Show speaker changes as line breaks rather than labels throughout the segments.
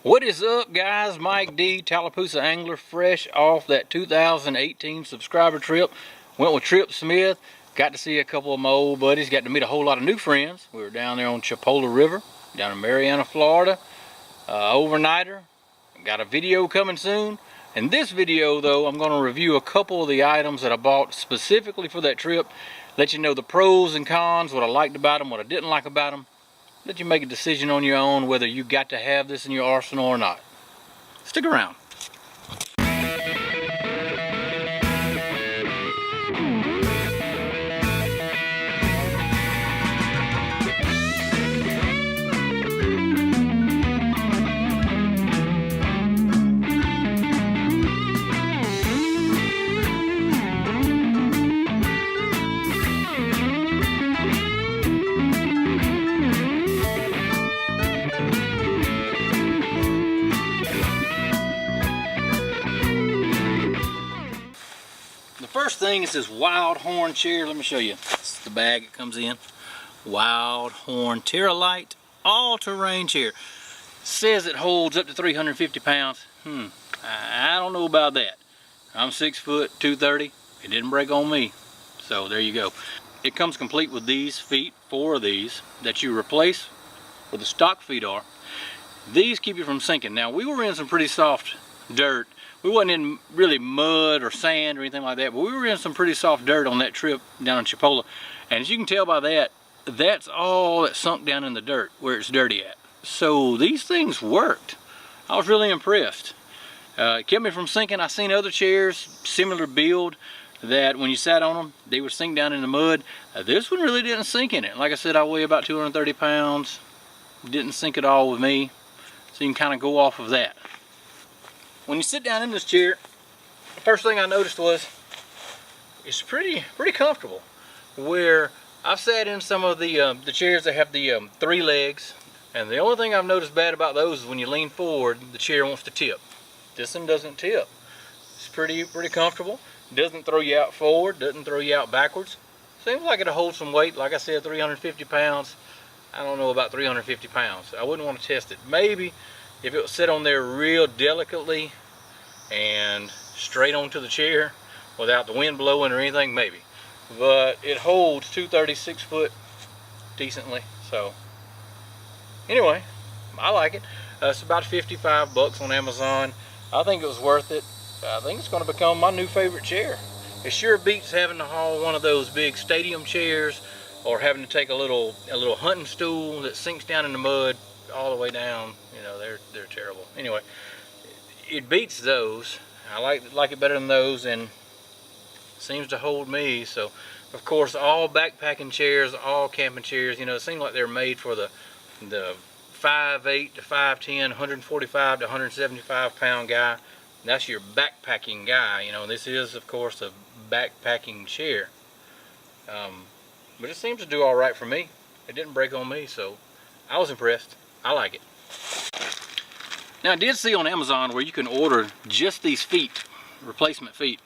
What is up, guys? Mike D, Tallapoosa Angler, fresh off that 2018 subscriber trip. Went with Trip Smith, got to see a couple of my old buddies, got to meet a whole lot of new friends. We were down there on Chipola River, down in Marianna, Florida. Overnighter. Got a video coming soon. In this video though, I'm going to review a couple of the items that I bought specifically for that trip. Let you know the pros and cons, what I liked about them, what I didn't like about them. Let you make a decision on your own whether you got to have this in your arsenal or not. Stick around. First thing is this WILDHORN chair. Let me show you. This is the bag it comes in. WILDHORN Terralite all-terrain chair. Says it holds up to 350 pounds. I don't know about that. I'm 6 foot 230. It didn't break on me. So there you go. It comes complete with these feet, 4 of these, that you replace where the stock feet are. These keep you from sinking. Now we were in some pretty soft dirt. We wasn't in really mud or sand or anything like that, but we were in some pretty soft dirt on that trip down in Chipola. And as you can tell by that, that's all that sunk down in the dirt where it's dirty at. So these things worked. I was really impressed. It kept me from sinking. I've seen other chairs, similar build, that when you sat on them, they would sink down in the mud. This one really didn't sink in it. Like I said, I weigh about 230 pounds. Didn't sink at all with me. So you can kind of go off of that. When you sit down in this chair, the first thing I noticed was it's pretty comfortable. Where I've sat in some of the chairs that have the 3 legs, and the only thing I've noticed bad about those is when you lean forward, the chair wants to tip. This one doesn't tip. It's pretty comfortable. Doesn't throw you out forward, doesn't throw you out backwards. Seems like it'll hold some weight. Like I said, 350 pounds. I don't know about 350 pounds. I wouldn't want to test it. Maybe if it was set on there real delicately and straight onto the chair without the wind blowing or anything, maybe. But it holds 236 foot decently. So anyway, I like it. It's about 55 bucks on Amazon. I think it was worth it. I think it's going to become my new favorite chair. It sure beats having to haul one of those big stadium chairs or having to take a little hunting stool that sinks down in the mud all the way down. You know, they're terrible. Anyway, it beats those. I like it better than those, and seems to hold me. So of course, all backpacking chairs, all camping chairs, you know, it seems like they're made for the 5'8" to 5'10", 145 to 175 pound guy. That's your backpacking guy. You know, this is of course a backpacking chair. But it seems to do all right for me. It didn't break on me, so I was impressed. I like it. Now I did see on Amazon where you can order just these feet, replacement feet.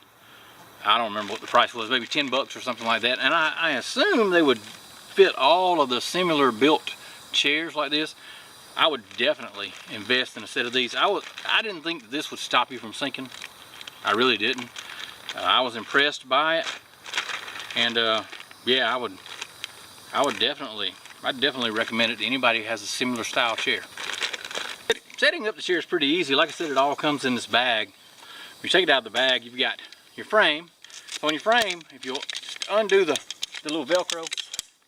I don't remember what the price was, maybe 10 bucks or something like that. And I assume they would fit all of the similar built chairs like this. I would definitely invest in a set of these. I didn't think that this would stop you from sinking. I really didn't. I was impressed by it. And yeah, I'd definitely recommend it to anybody who has a similar style chair. Setting up the chair is pretty easy. Like I said, it all comes in this bag. When you take it out of the bag, you've got your frame. So on your frame, if you just undo the little Velcro,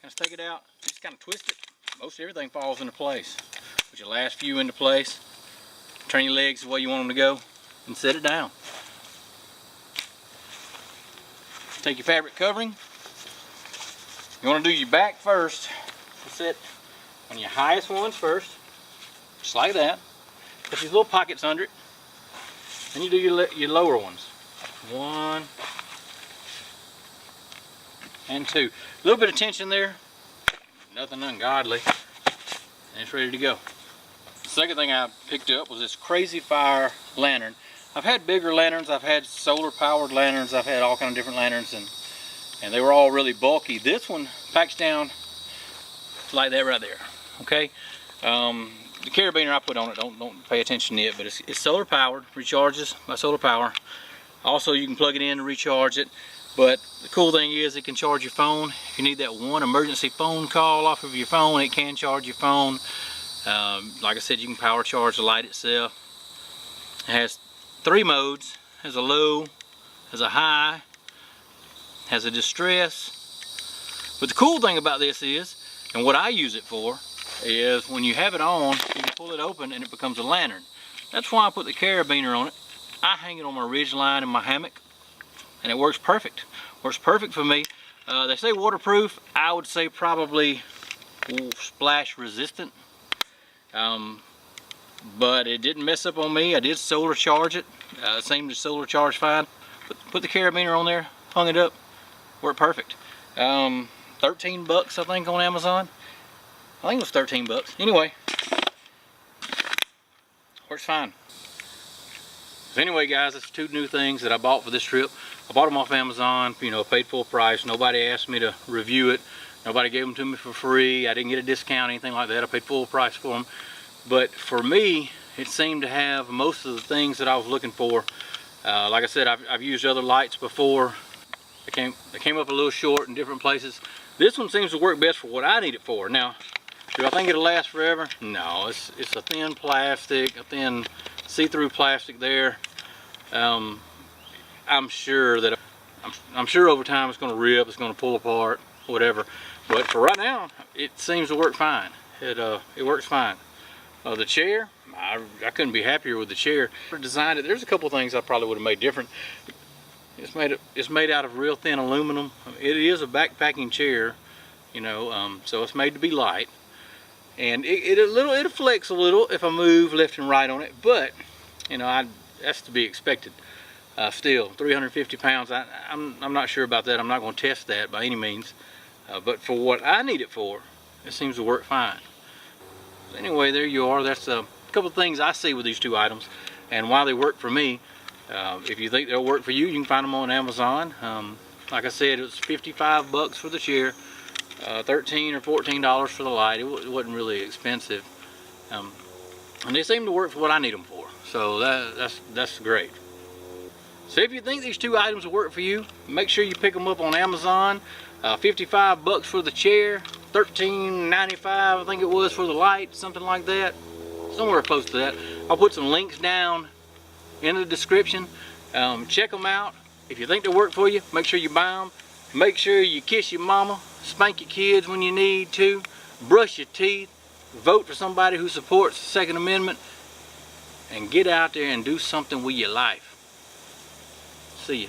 just take it out, just kind of twist it, most everything falls into place. Put your last few into place, turn your legs the way you want them to go, and set it down. Take your fabric covering. You want to do your back first. Set on your highest ones first, just like that. Put these little pockets under it. Then you do your lower ones. 1 and 2. A little bit of tension there, nothing ungodly, and it's ready to go. The second thing I picked up was this CrazyFire lantern. I've had bigger lanterns, I've had solar powered lanterns, I've had all kind of different lanterns, and they were all really bulky. This one packs down like that right there. Okay, the carabiner I put on it, don't pay attention to it, but it's solar powered, recharges by solar power. Also, you can plug it in to recharge it. But the cool thing is it can charge your phone. If you need that one emergency phone call off of your phone, it can charge your phone. Like I said, you can power charge the light itself. It has 3 modes. It has a low, has a high, has a distress. But the cool thing about this is, and what I use it for, is when you have it on, you can pull it open and it becomes a lantern. That's why I put the carabiner on it. I hang it on my ridge line in my hammock, and it works perfect. Works perfect for me. They say waterproof. I would say probably splash resistant. But it didn't mess up on me. I did solar charge it. It seemed to solar charge fine. Put the carabiner on there, hung it up, worked perfect. 13 bucks I think on Amazon. I think it was 13 bucks. Anyway, works fine. So anyway guys, that's 2 new things that I bought for this trip. I bought them off Amazon, you know, paid full price. Nobody asked me to review it. Nobody gave them to me for free. I didn't get a discount, anything like that. I paid full price for them. But for me, it seemed to have most of the things that I was looking for. Like I said, I've used other lights before. They came up a little short in different places. This one seems to work best for what I need it for. Now, do I think it'll last forever? No, it's a thin plastic, a thin see-through plastic there. I'm sure that I'm sure over time it's going to rip, it's going to pull apart, whatever. But for right now, it seems to work fine. It works fine. The chair, I couldn't be happier with the chair. I designed it. There's a couple things I probably would have made different. It's made out of real thin aluminum. It is a backpacking chair, you know, so it's made to be light. And it'll flex a little if I move left and right on it, but you know, that's to be expected. Still, 350 pounds. I'm not sure about that. I'm not going to test that by any means. But for what I need it for, it seems to work fine. So anyway, there you are. That's a couple of things I see with these 2 items and why they work for me. If you think they'll work for you, you can find them on Amazon. Like I said, it was 55 bucks for the chair. $13 or $14 for the light. It wasn't really expensive, and they seem to work for what I need them for. So that's great. So if you think these 2 items will work for you, make sure you pick them up on Amazon. 55 bucks for the chair, $13.95 I think it was for the light, something like that, somewhere close to that. I'll put some links down in the description. Check them out. If you think they'll work for you, make sure you buy them. Make sure you kiss your mama, spank your kids when you need to, brush your teeth, vote for somebody who supports the Second Amendment, and get out there and do something with your life. See ya.